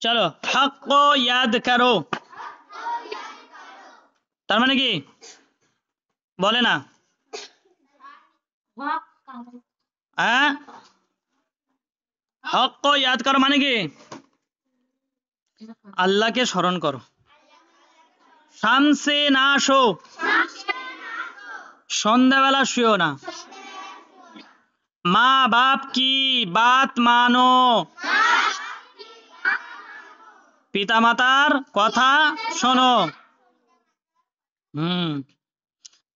चलो हक को याद करो তার মানে কি বলে না হ্যাঁ হক को याद करो মানে কি আল্লাহকে স্মরণ করো শামসে না শো সন্ধ্যাবেলা শুও না মা বাপ কি বাত মানো পিতামাতার কথা শোনো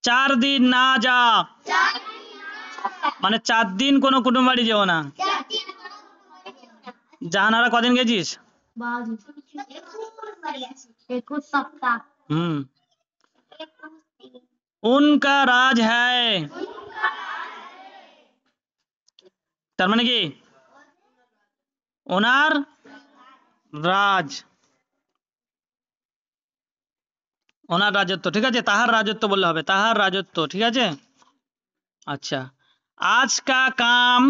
4 দিন না যা মানে 4 দিন কোনো কুটুম বাড়ি যেও না জাহানারা কদিন গেছিস उनका राज है তার মানে কি ওনার রাজ ওনার রাজত্ব ঠিক আছে তাহার রাজত্ব বললে হবে তাহার রাজত্ব ঠিক আছে अच्छा आज का काम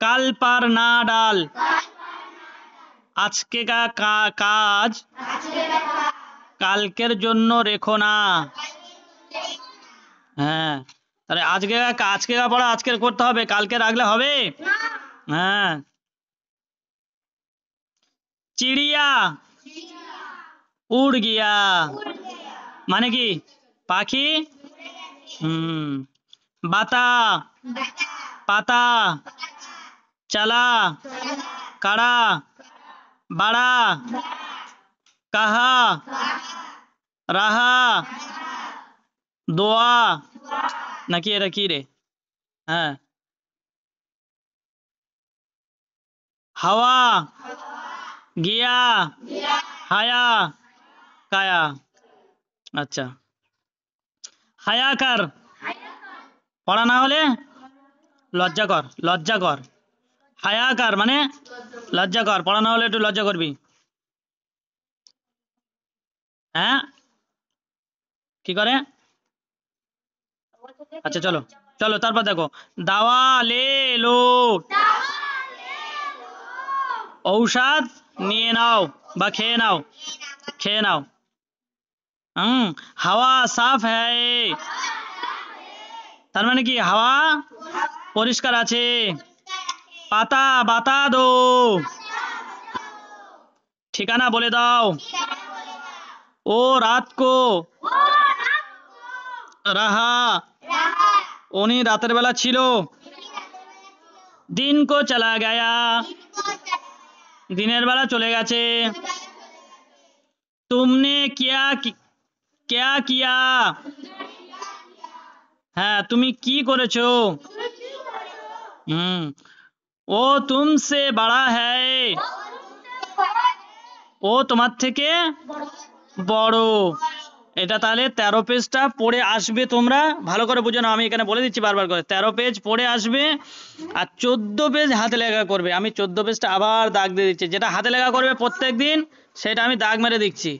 कल पर ना डाल আজকে কাজ কালকের জন্য রেখো না হ্যাঁ তাহলে আজকে পড়া আজকের করতে হবে কালকে রাখলে হবে হ্যাঁ চিড়িয়া উড় গিয়া মানে কি পাখি বাতা পাতা चला कड़ा बड़ा कहा रहा দোয়া নাকি এটা কি রে হ্যাঁ হাওয়া গিয়া হায়া কায়া আচ্ছা হায়া কর পড়া না হলে লজ্জা কর হায়া কর মানে লজ্জা কর পড়া না হলে একটু লজ্জা করবি হ্যাঁ কি করে আচ্ছা চলো চলো তারপর দেখো দাওয়া লে লো ঔষধ নিয়ে নাও বা খেয়ে নাও হাওয়া সাফ হ্যায় তার মানে কি হাওয়া পরিষ্কার আছে পাতা বাতা দো ঠিকানা বলে দাও ও রাত কো রাহা উনি রাতের বেলা ছিল দিন কো চলা গয়া দিনের বেলা চলে গেছে তুমনে क्या किया হ্যাঁ তুমি কি করেছো ও তুমসে বড়া হ্যায় ও তোমার থেকে বড় এটা তাহলে 13 পেজটা পড়ে আসবে তোমরা ভালো করে বুঝে নাও আমি এখানে বলে দিচ্ছি বারবার করে 13 পেজ পড়ে আসবে আর 14 পেজ হাতে লেখা করবে আমি 14 পেজটা আবার দাগ দিয়ে দিচ্ছি যেটা হাতে লেখা করবে প্রত্যেকদিন সেটা আমি দাগ মেরে দিচ্ছি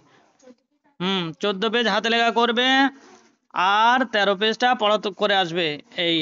14 পেজ হাতে লেখা করবে আর 13 পেজটা পড়া করে আসবে এই